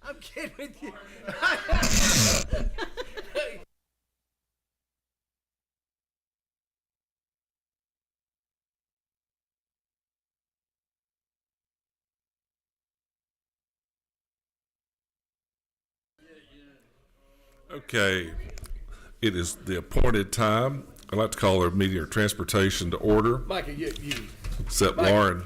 I'm kidding with you. Okay, it is the appointed time. I'd like to call our meeting of transportation to order. Micah, you. Except Lauren.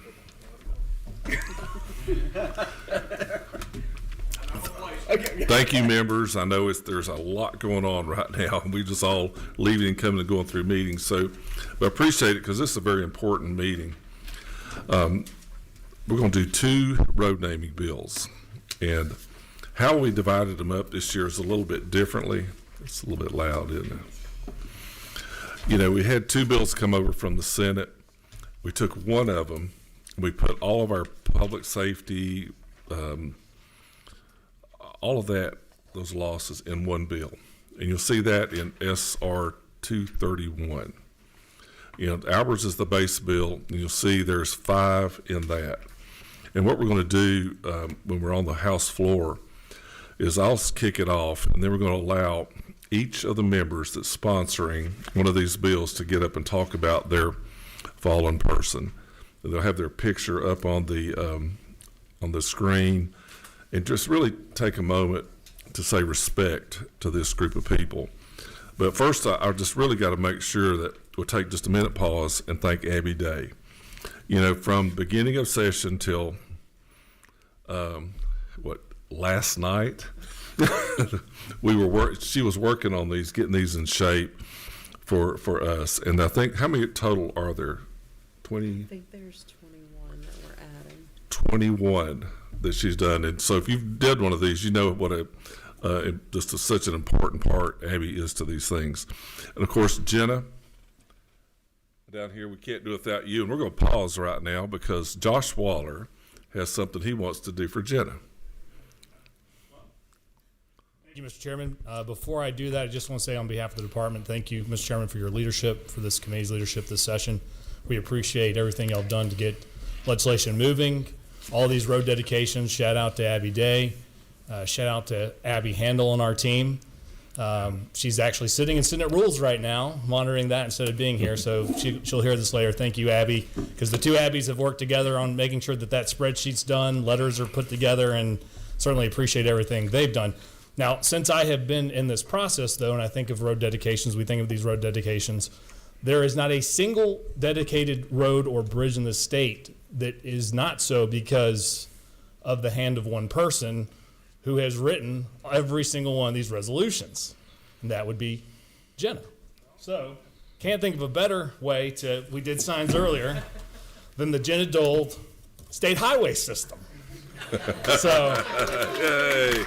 Thank you, members. I know there's a lot going on right now. We just all leaving and coming and going through meetings. So, but I appreciate it because this is a very important meeting. We're going to do 2 road naming bills, and how we divided them up this year is a little bit differently. It's a little bit loud, isn't it? You know, we had 2 bills come over from the Senate. We took one of them. We put all of our public safety, all of that, those losses in one bill. And you'll see that in SR 231. You know, ours is the base bill, and you'll see there's 5 in that. And what we're going to do when we're on the House floor is I'll kick it off, and then we're going to allow each of the members that's sponsoring one of these bills to get up and talk about their fallen person. They'll have their picture up on the screen, and just really take a moment to say respect to this group of people. But first, I just really got to make sure that we'll take just a minute pause and thank Abby Day. You know, from beginning of session till last night, she was working on these, getting these in shape for us. And I think, how many total are there? 20? I think there's 21 that we're adding. 21 that she's done. And so if you've did one of these, you know what such an important part Abby is to these things. And of course, Jenna, down here, we can't do it without you. And we're going to pause right now because Josh Waller has something he wants to do for Jenna. Thank you, Mr. Chairman. Before I do that, I just want to say on behalf of the department, thank you, Mr. Chairman, for your leadership, for this committee's leadership this session. We appreciate everything y'all have done to get legislation moving. All these road dedications, shout out to Abby Day. Shout out to Abby Handel on our team. She's actually sitting in Senate Rules right now, monitoring that instead of being here, so she'll hear this later. Thank you, Abby, because the 2 Abbys have worked together on making sure that spreadsheet's done, letters are put together, and certainly appreciate everything they've done. Now, since I have been in this process, though, and I think of road dedications, we think of these road dedications, there is not a single dedicated road or bridge in the state that is not so because of the hand of one person who has written every single one of these resolutions, and that would be Jenna. So, can't think of a better way we did signs earlier, than the Jenna Dole State Highway System. So, Yay.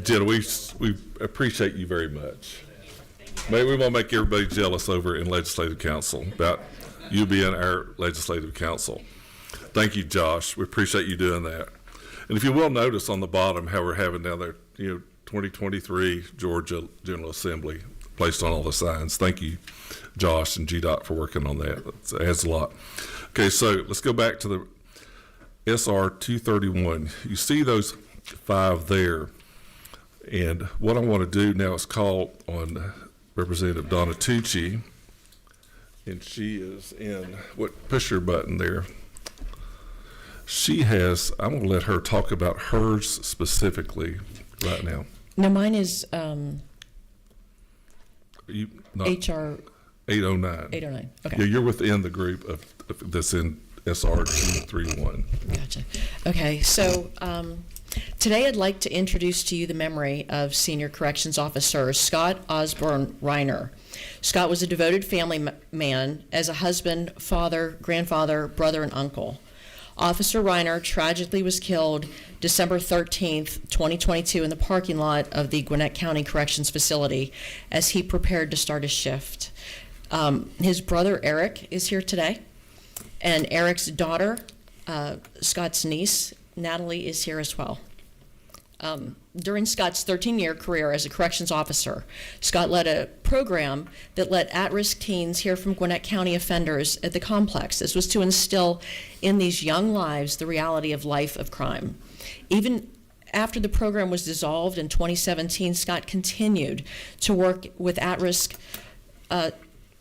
Jenna, we appreciate you very much. Maybe we won't make everybody jealous over in Legislative Council about you being our Legislative Council. Thank you, Josh. We appreciate you doing that. And if you will notice on the bottom how we're having down there, 2023 Georgia General Assembly placed on all the signs. Thank you, Josh and GDOT, for working on that. It adds a lot. Okay, so let's go back to the SR 231. You see those 5 there. And what I want to do now is call on Representative Donna Tucci, and she is in, push your button there. I'm going to let her talk about hers specifically right now. No, mine is HR 809. 809. Okay. Yeah, you're within the group of that's in SR 231. Gotcha. Okay, so today I'd like to introduce to you the memory of Senior Corrections Officer Scott Osborne Reiner. Scott was a devoted family man as a husband, father, grandfather, brother, and uncle. Officer Reiner tragically was killed December 13th, 2022 in the parking lot of the Gwinnett County Corrections Facility as he prepared to start his shift. His brother Eric is here today, and Eric's daughter, Scott's niece, Natalie, is here as well. During Scott's 13-year career as a corrections officer, Scott led a program that let at-risk teens hear from Gwinnett County offenders at the complex. This was to instill in these young lives the reality of life of crime. Even after the program was dissolved in 2017, Scott continued to work with at-risk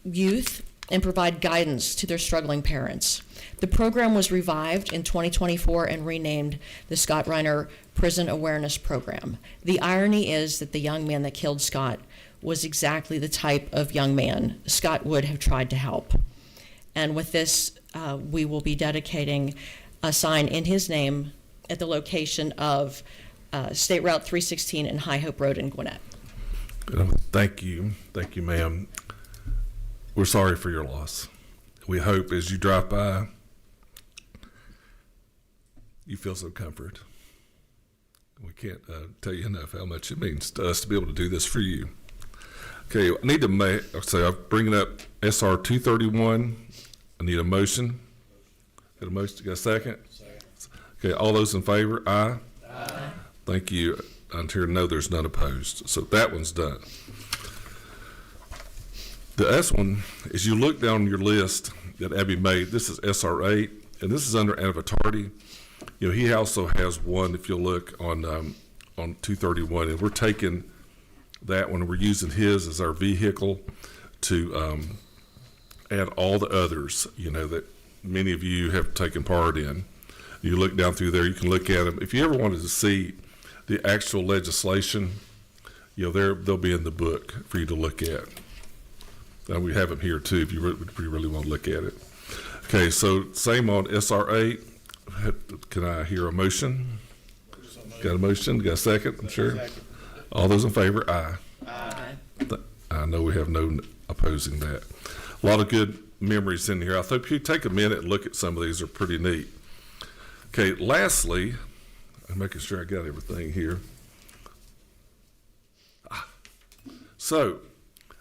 youth and provide guidance to their struggling parents. The program was revived in 2024 and renamed the Scott Reiner Prison Awareness Program. The irony is that the young man that killed Scott was exactly the type of young man Scott would have tried to help. And with this, we will be dedicating a sign in his name at the location of State Route 316 and High Hope Road in Gwinnett. Thank you, ma'am. We're sorry for your loss. We hope as you drive by, you feel some comfort. We can't tell you enough how much it means to us to be able to do this for you. Okay, I need to I'm bringing up SR 231. I need a motion. Got a motion? Got a second? Second. Okay, all those in favor? Aye. Aye. Thank you. I'm here to know there's none opposed. So that one's done. The S one, as you look down your list that Abby made, this is SR 8, and this is under Avatardi. You know, he also has one, if you look on 231, and we're taking that one, we're using his as our vehicle to add all the others, you know, that many of you have taken part in. You look down through there, you can look at them. If you ever wanted to see the actual legislation, you know, they'll be in the book for you to look at. And we have them here too if you really want to look at it. Okay, so same on SR 8. Can I hear a motion? Got a motion? Got a second? I'm sure. Second. All those in favor? Aye. Aye. I know we have no opposing that. A lot of good memories in here. I hope you take a minute and look at some of these. They're pretty neat. Okay, lastly, I'm making sure I got everything here. So,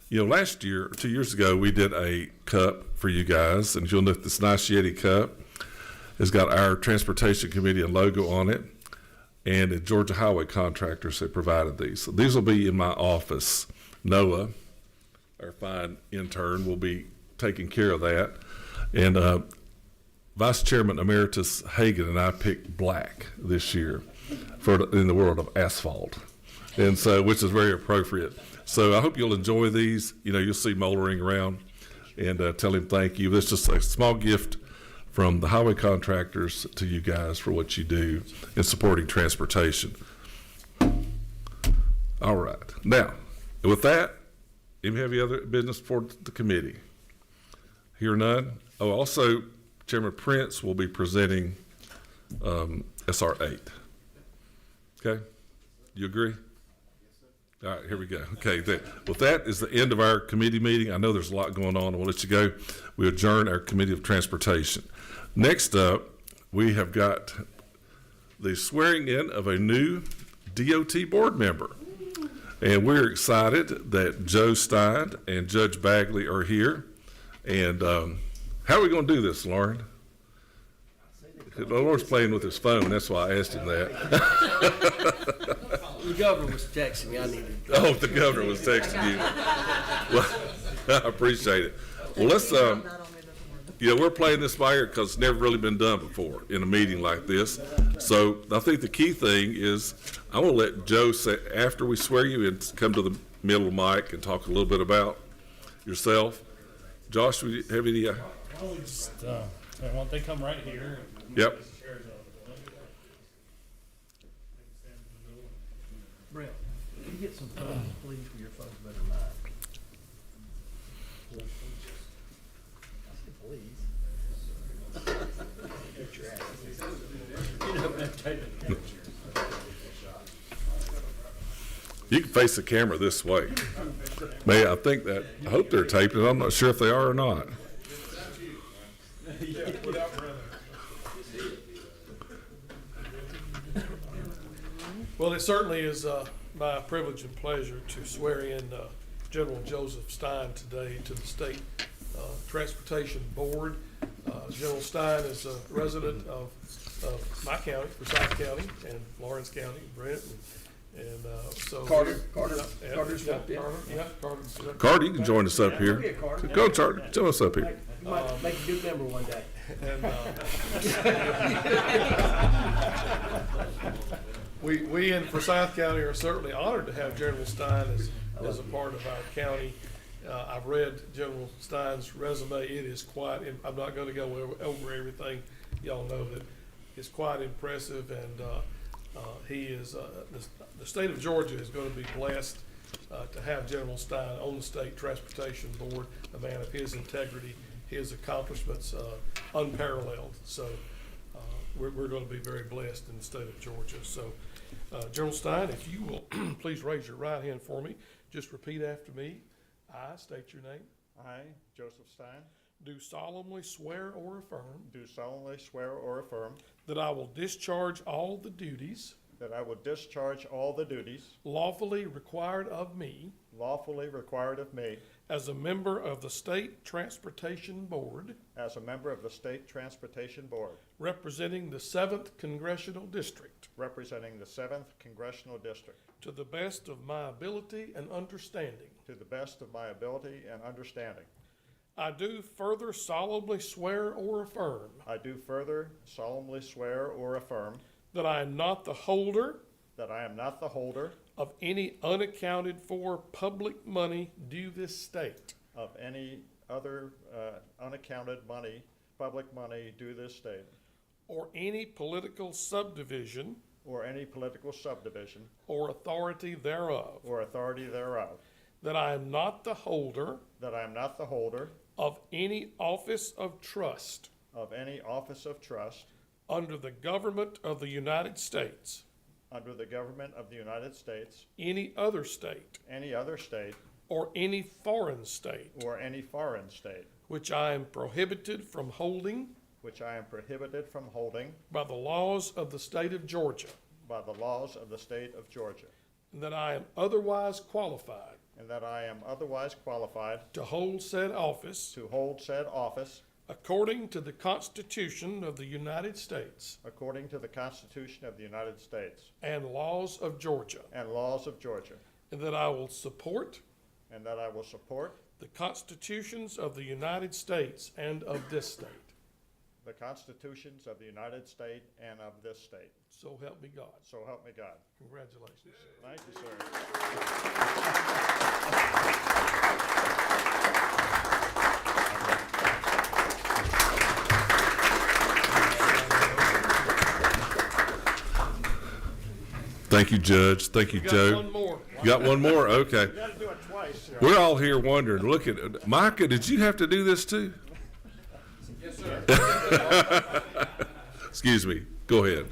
you know, last year, 2 years ago, we did a cup for you guys, and you'll note this nice Yeti cup has got our Transportation Committee and logo on it, and the Georgia Highway Contractors have provided these. So these will be in my office. Noah, our fine intern, will be taking care of that. And Vice Chairman Emeritus Hagan and I picked black this year in the world of asphalt, and so which is very appropriate. So I hope you'll enjoy these. You know, you'll see motoring around, and tell him thank you. It's just a small gift from the highway contractors to you guys for what you do in supporting transportation. All right. Now, with that, do we have any other business for the committee? Hear none? Oh, also, Chairman Prince will be presenting SR 8. Okay? You agree? All right, here we go. Okay, well, that is the end of our committee meeting. I know there's a lot going on. We'll let you go. We adjourn our Committee of Transportation. Next up, we have got the swearing in of a new DOT board member. And we're excited that Joe Stein and Judge Bagley are here. And how are we going to do this, Lauren? Lauren's playing with his phone. That's why I asked him that. The governor was texting me. I needed. Oh, the governor was texting you. Well, I appreciate it. Well, let's, we're playing this by ear because it's never really been done before in a meeting like this. So I think the key thing is I want to let Joe say, after we swear you in, come to the middle of the mic and talk a little bit about yourself. Josh, do you have any? They come right here. Yep. Brett, can you get some photos, please, for your folks better than mine? I said, please. Get your ass. You know, take a picture. You can face the camera this way. I think that, I hope they're taped, and I'm not sure if they are or not. Well, it certainly is my privilege and pleasure to swear in General Joseph Stein today to the State Transportation Board. General Stein is a resident of of my county, Forsyth County, and Lawrence County, Brent, and so. Carter, Yeah, Carter's yeah, up, yeah. Carter. Carter, you can join us up here. Yeah, Carter. Go, Carter, join us up here. You might make a good member one day. And we in Forsyth County are certainly honored to have General Stein as a part of our county. I've read General Stein's resume. It is quite, I'm not going to go over everything. Y'all know that it's quite impressive, and he is, the state of Georgia is going to be blessed to have General Stein on the State Transportation Board, a man of his integrity, his accomplishments unparalleled. So we're going to be very blessed in the state of Georgia. So General Stein, if you will please raise your right hand for me. Just repeat after me. I state your name. I, Joseph Stein, Do solemnly swear or affirm do solemnly swear or affirm that I will discharge all the duties that I will discharge all the duties lawfully required of me lawfully required of me as a member of the State Transportation Board, as a member of the State Transportation Board, representing the 7th Congressional District, representing the 7th Congressional District, to the best of my ability and understanding. to the best of my ability and understanding. I do further solemnly swear or affirm I do further solemnly swear or affirm that I am not the holder that I am not the holder of any unaccounted for public money due this state, of any other unaccounted money, public money due this state, or any political subdivision or any political subdivision or authority thereof, or authority thereof, that I am not the holder that I am not the holder of any office of trust of any office of trust under the government of the United States, under the government of the United States, any other state, any other state, or any foreign state, or any foreign state, which I am prohibited from holding which I am prohibited from holding by the laws of the state of Georgia, by the laws of the state of Georgia, and that I am otherwise qualified and that I am otherwise qualified to hold said office to hold said office according to the Constitution of the United States according to the Constitution of the United States and laws of Georgia, and laws of Georgia, and that I will support and that I will support the constitutions of the United States and of this state. the constitutions of the United States and of this state. So help me God. So help me God. Congratulations. Thank you, sir. Thank you, Judge. Thank you, Got Joe. one more. You got one more? Okay. You gotta do it twice. We're all here wondering, look at, Micah, did you have to do this too? Yes, sir. Excuse me. Go ahead.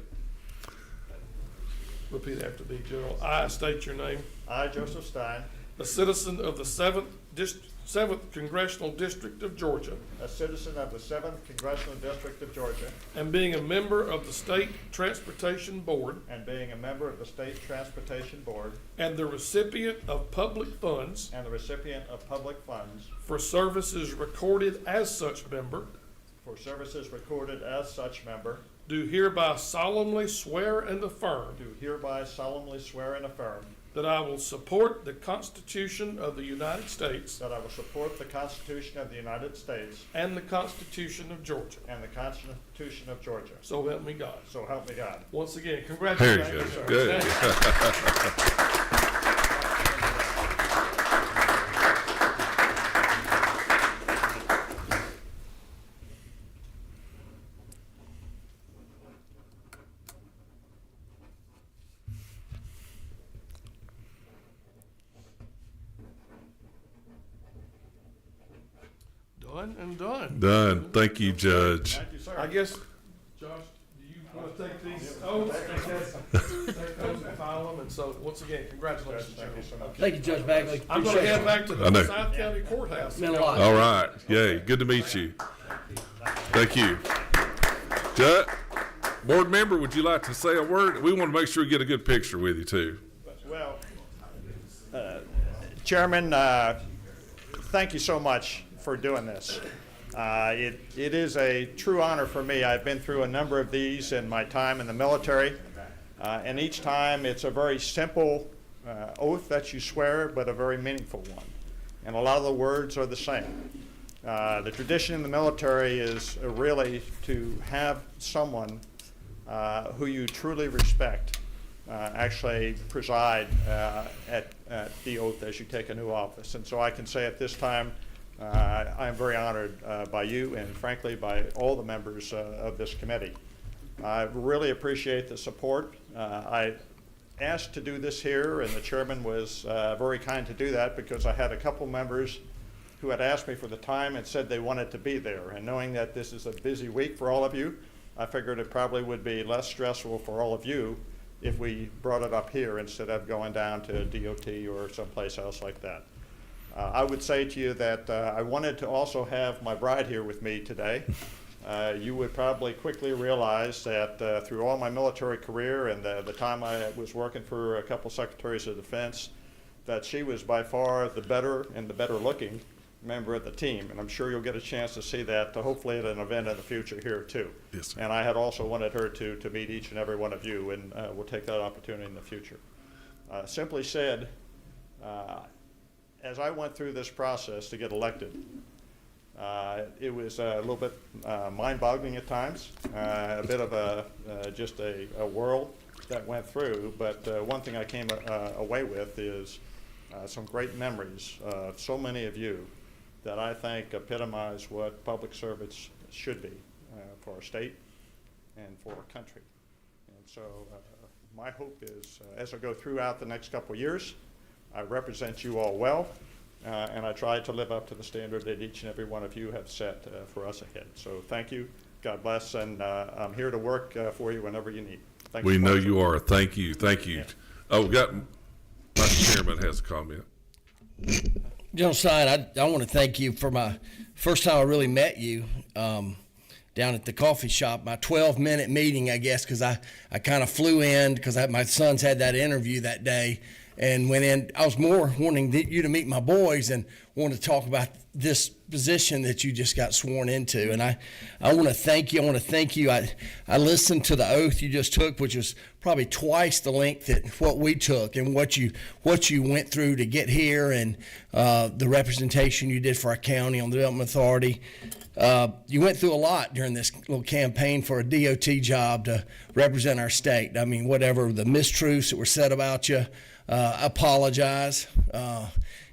Repeat after me, General. I state your name. I, Joseph Stein, A citizen of the 7th Congressional District of Georgia, a citizen of the 7th Congressional District of Georgia, and being a member of the State Transportation Board, and being a member of the State Transportation Board, and the recipient of public funds and the recipient of public funds for services recorded as such member, for services recorded as such member, do hereby solemnly swear and affirm do hereby solemnly swear and affirm that I will support the Constitution of the United States that I will support the Constitution of the United States and the Constitution of Georgia. and the Constitution of Georgia. So help me God. So help me God. Once again, There congratulations. you sir. go. Good. Done and done. Done. Thank you, Judge. Thank you, sir. I guess, Josh, do you want to take these oaths? Take those and file them, and so, once again, congratulations, Thank you so General. much. Thank you, Judge Bagley. I'm gonna head back to I know. the South County Courthouse. Meant a lot. All right. Yay. Good to meet you. Thank you. Judge, board member, would you like to say a word? We want to make sure we get a good picture with you too. Well, Chairman, thank you so much for doing this. It is a true honor for me. I've been through a number of these in my time in the military, and each time it's a very simple oath that you swear, but a very meaningful one. And a lot of the words are the same. The tradition in the military is really to have someone who you truly respect actually preside at the oath as you take a new office. And so I can say at this time, I am very honored by you and frankly by all the members of this committee. I really appreciate the support. I asked to do this here, and the chairman was very kind to do that because I had a couple members who had asked me for the time and said they wanted to be there. And knowing that this is a busy week for all of you, I figured it probably would be less stressful for all of you if we brought it up here instead of going down to DOT or someplace else like that. I would say to you that I wanted to also have my bride here with me today. You would probably quickly realize that through all my military career and the time I was working for a couple secretaries of defense, that she was by far the better and the better looking member of the team. And I'm sure you'll get a chance to see that hopefully at an event in the future here too. Yes, sir. And I had also wanted her to meet each and every one of you, and we'll take that opportunity in the future. Simply said, as I went through this process to get elected, it was a little bit mind-boggling at times, a bit of just a whirl that went through. But one thing I came away with is some great memories of so many of you that I think epitomize what public service should be for our state and for our country. And so my hope is, as I go throughout the next couple of years, I represent you all well, and I try to live up to the standard that each and every one of you have set for us ahead. So thank you, God bless, and I'm here to work for you whenever you need. Thank We you know much. you are. Thank you. Thank you. Yeah. Oh, Vice Chairman has a comment. General Stein, I want to thank you for my first time I really met you down at the coffee shop, my 12-minute meeting, I guess, because I kind of flew in because my sons had that interview that day and went in. I was more wanting you to meet my boys and wanted to talk about this position that you just got sworn into. And I want to thank you. I want to thank you. I listened to the oath you just took, which was probably twice the length that what we took and what you went through to get here, and the representation you did for our county on the Development Authority. You went through a lot during this little campaign for a DOT job to represent our state. I mean, whatever the mistruths that were said about you, apologize.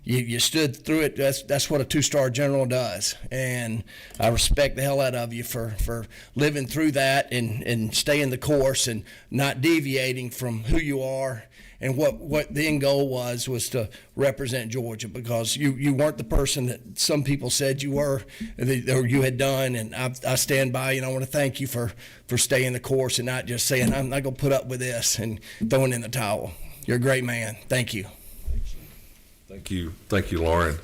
You stood through it. That's what a two-star general does, and I respect the hell out of you for living through that and staying the course and not deviating from who you are and what the end goal was to represent Georgia, because you weren't the person that some people said you were or you had done, and I stand by you, and I want to thank you for staying the course and not just saying I'm not going to put up with this and throwing in the towel. You're a great man. Thank you. Thank you. Thank you, Lauren.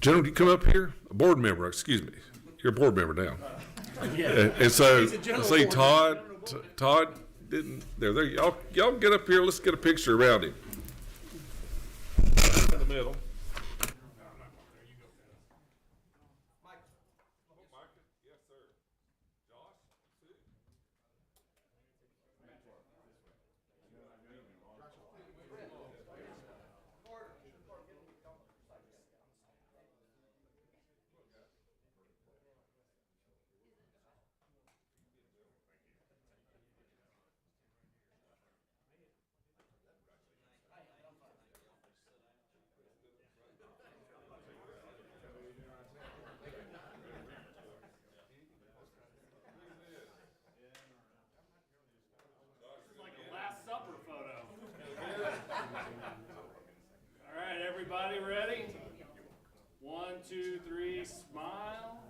General, do you come up here? A board member, excuse me. You're a board member now. And so, see, Todd didn't, there, y'all get up here. Let's get a picture around him. In the middle. All right, everybody ready? 1, 2, 3, smile.